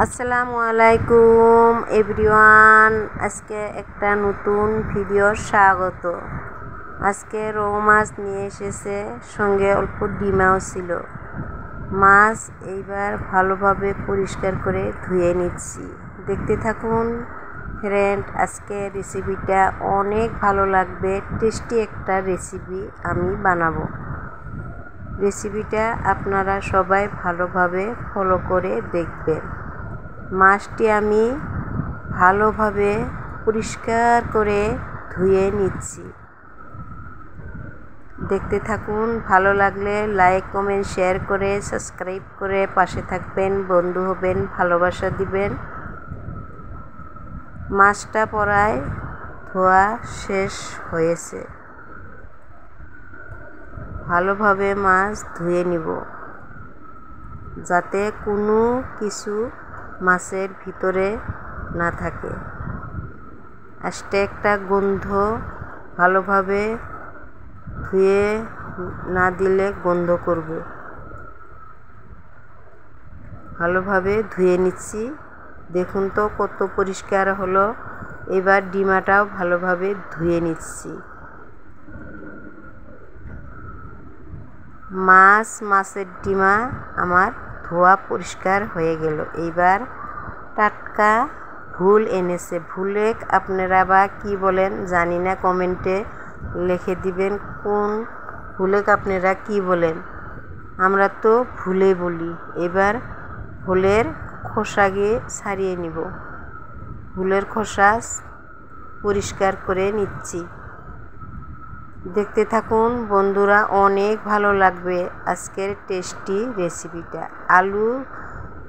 আসসালামু আলাইকুম এভরিওয়ান। আজকে একটা নতুন ভিডিও স্বাগত। আজকে রৌ মাছ নিয়ে এসেছে, সঙ্গে অল্প ডিমাও ছিল। মাছ এইবার ভালোভাবে পরিষ্কার করে ধুয়ে নিচ্ছি। দেখতে থাকুন ফ্রেন্ড, আজকে রেসিপিটা অনেক ভালো লাগবে। টেস্টি একটা রেসিপি আমি বানাবো। রেসিপিটা আপনারা সবাই ভালোভাবে ফলো করে দেখবেন। মাছটি আমি ভালোভাবে পরিষ্কার করে ধুয়ে নিচ্ছি। দেখতে থাকুন, ভালো লাগলে লাইক কমেন্ট শেয়ার করে সাবস্ক্রাইব করে পাশে থাকবেন, বন্ধু হবেন, ভালোবাসা দিবেন। মাছটা প্রায় ধোয়া শেষ হয়েছে। ভালোভাবে মাছ ধুয়ে নিব, যাতে কোনো কিছু মাছের ভিতরে না থাকে। আস্তে একটা গন্ধ, ভালোভাবে ধুয়ে না দিলে গন্ধ করবে। ভালোভাবে ধুয়ে নিচ্ছি। দেখুন তো কত পরিষ্কার হলো। এবার ডিমাটাও ভালোভাবে ধুয়ে নিচ্ছি। মাছের ডিমা আমার ধোয়া পরিষ্কার হয়ে গেল। এইবার টাটকা ভুল এনেছে। ভুলে আপনারা বা কি বলেন জানি না, কমেন্টে লিখে দিবেন কোন ভুলে আপনারা কি বলেন। আমরা তো ভুলে বলি। এবার ভুলের খোসা ছাড়িয়ে নিব। ভুলের খোসা পরিষ্কার করে নিচ্ছি। দেখতে থাকুন বন্ধুরা, অনেক ভালো লাগবে আজকের টেস্টি রেসিপিটা। আলু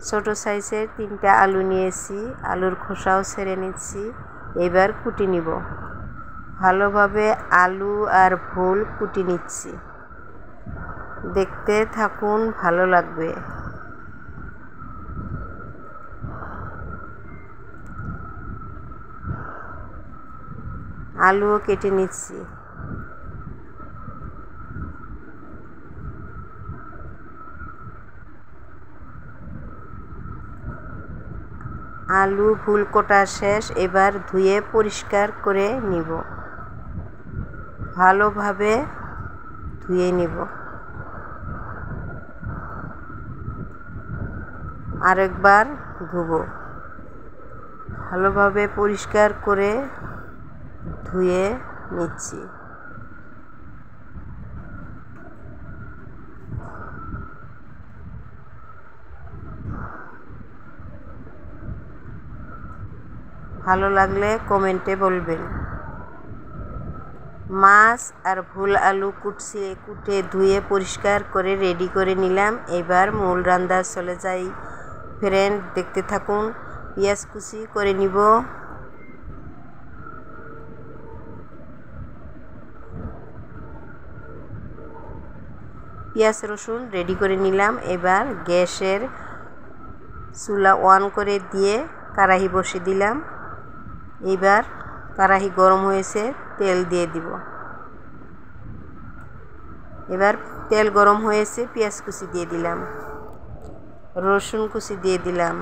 ছোট সাইজের 3টা আলু নিয়েছি, আলুর খোসাও ছেড়ে নিচ্ছি। এবার কুটি নিব। ভালোভাবে আলু আর ভুল কুটি নিচ্ছি। দেখতে থাকুন, ভালো লাগবে। আলুও কেটে নিচ্ছি। আলু ভুল কোটা শেষ। এবার ধুয়ে পরিষ্কার করে নিব। ভালোভাবে ধুয়ে নিব। আরেকবার ধুবো। ভালোভাবে পরিষ্কার করে ধুয়ে নিচ্ছি। ভালো লাগলে কমেন্টে বলবেন। মাছ আর ভুল আলু কুটে ধুয়ে পরিষ্কার করে রেডি করে নিলাম। এবার মূল রান্না চলে যাই ফ্রেন্ড, দেখতে থাকুন। পেঁয়াজ কুচি করে নিব। পেঁয়াজ রসুন রেডি করে নিলাম। এবার গ্যাসের চুলা অন করে দিয়ে কড়াই বসিয়ে দিলাম। এবার কড়াই গরম হয়েছে, তেল দিয়ে দিব। এবার তেল গরম হয়েছে, পেঁয়াজ কুচি দিয়ে দিলাম, রসুন কুচি দিয়ে দিলাম,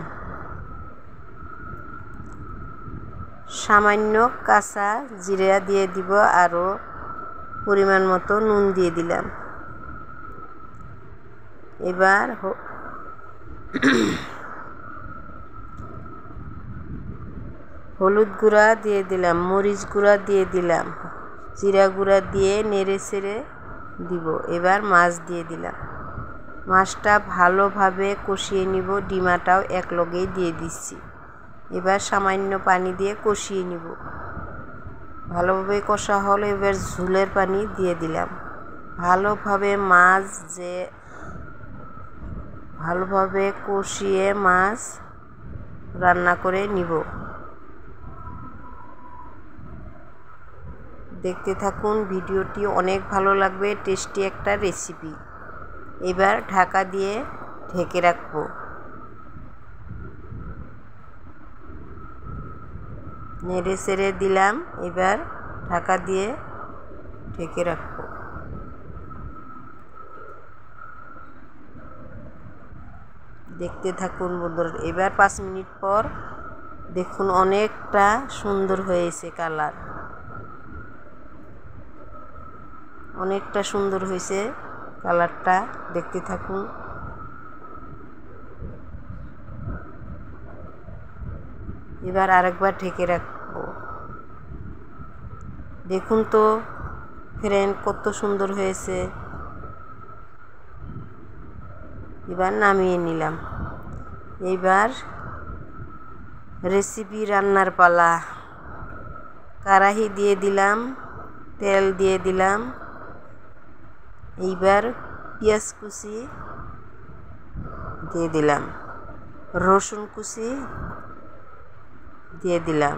সামান্য কাঁচা জিরা দিয়ে দিব, আরও পরিমাণ মতো নুন দিয়ে দিলাম। এবার হলুদ গুঁড়া দিয়ে দিলাম, মরিচ গুঁড়া দিয়ে দিলাম, জিরা গুঁড়া দিয়ে নেড়ে ছেড়ে দিব। এবার মাছ দিয়ে দিলাম। মাছটা ভালোভাবে কষিয়ে নিব। ডিমাটাও একলগেই দিয়ে দিচ্ছি। এবার সামান্য পানি দিয়ে কষিয়ে নিব। ভালোভাবে কষা হলে এবার ঝোলের পানি দিয়ে দিলাম। ভালোভাবে ভালোভাবে কষিয়ে মাছ রান্না করে নিব। দেখতে থাকুন, ভিডিওটি অনেক ভালো লাগবে। টেস্টি একটা রেসিপি। এবার ঢাকা দিয়ে ঢেকে রাখবো। নেড়ে ছেড়ে দিলাম। এবার ঢাকা দিয়ে ঢেকে রাখবো। দেখতে থাকুন বন্ধুরা। এবার 5 মিনিট পর দেখুন অনেকটা সুন্দর হয়েছে কালার, অনেকটা সুন্দর হয়েছে কালারটা, দেখতে থাকুন। এবার আরেকবার ঢেকে রাখবো। দেখুন তো ফ্রেন্ড কত সুন্দর হয়েছে। এবার নামিয়ে নিলাম। এইবার রেসিপি রান্নার পালা। কড়াই দিয়ে দিলাম, তেল দিয়ে দিলাম। এইবার পেঁয়াজ কুচি দিয়ে দিলাম, রসুন কুচি দিয়ে দিলাম,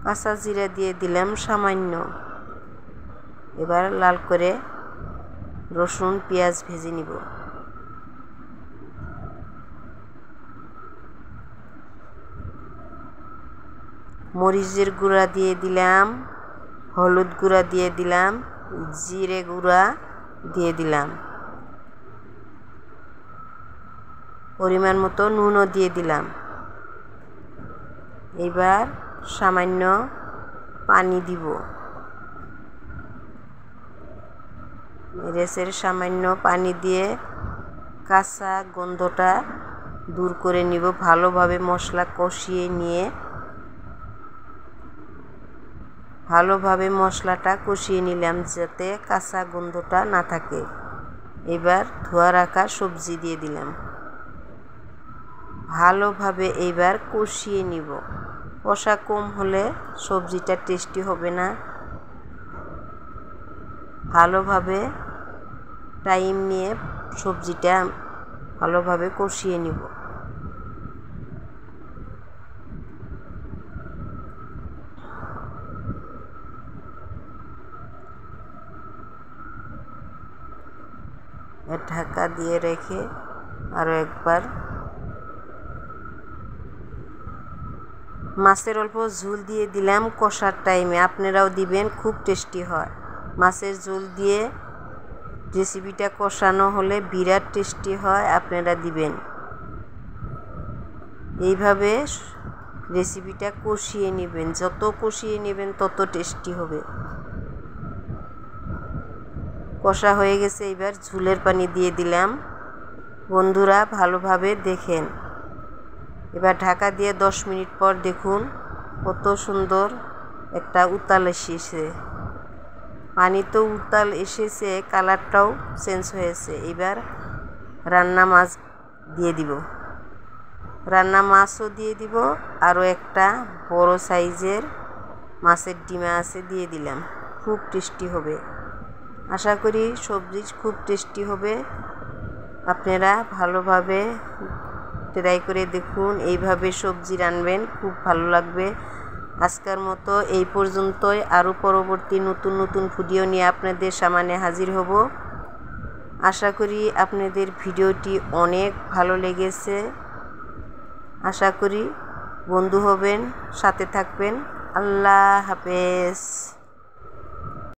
কাঁচা জিরা দিয়ে দিলাম সামান্য। এবার লাল করে রসুন পেঁয়াজ ভেজে নিব। মরিচের গুঁড়া দিয়ে দিলাম, হলুদ গুঁড়া দিয়ে দিলাম, জিরে গুঁড়া দিয়ে দিলাম, পরিমাণ মতো নুনও দিয়ে দিলাম। এবার সামান্য পানি দিব। মরিচের সামান্য পানি দিয়ে কাঁচা গন্ধটা দূর করে নিব। ভালোভাবে মশলা কষিয়ে নিয়ে ভালোভাবে মশলাটা কষিয়ে নিলাম যাতে কাঁচা গন্ধটা না থাকে। এবার ধোয়া রাখা সবজি দিয়ে দিলাম। ভালোভাবে এইবার কষিয়ে নিব। কষা কম হলে সবজিটা টেস্টি হবে না। ভালোভাবে টাইম নিয়ে সবজিটা ভালোভাবে কষিয়ে নিব। ঢাকা দিয়ে রেখে আরও একবার মাছের অল্প ঝোল দিয়ে দিলাম কষার টাইমে। আপনারাও দিবেন, খুব টেস্টি হয়। মাছের ঝোল দিয়ে রেসিপিটা কষানো হলে বিরাট টেস্টি হয়, আপনারা দিবেন। এইভাবে রেসিপিটা কষিয়ে নেবেন, যত কষিয়ে নেবেন তত টেস্টি হবে। কষা হয়ে গেছে, এবার ঝোলের পানি দিয়ে দিলাম। বন্ধুরা ভালোভাবে দেখেন। এবার ঢাকা দিয়ে 10 মিনিট পর দেখুন কত সুন্দর একটা উতাল এসেছে। পানি তো উতাল এসেছে, কালারটাও চেঞ্জ হয়েছে। এবার রান্না মাছ দিয়ে দিব, রান্না মাছও দিয়ে দিব। আরও একটা বড় সাইজের মাছের ডিমা আছে, দিয়ে দিলাম। খুব টেস্টি হবে, আশা করি সবজি খুব টেস্টি হবে। আপনারা ভালোভাবে ট্রাই করে দেখুন, এইভাবে সবজি রান্নবেন, খুব ভালো লাগবে। আজকের মতো এই পর্যন্তই। আরও পরবর্তী নতুন নতুন ভিডিও নিয়ে আপনাদের সামনে হাজির হব। আশা করি আপনাদের ভিডিওটি অনেক ভালো লেগেছে। আশা করি বন্ধু হবেন, সাথে থাকবেন। আল্লাহ হাফেজ।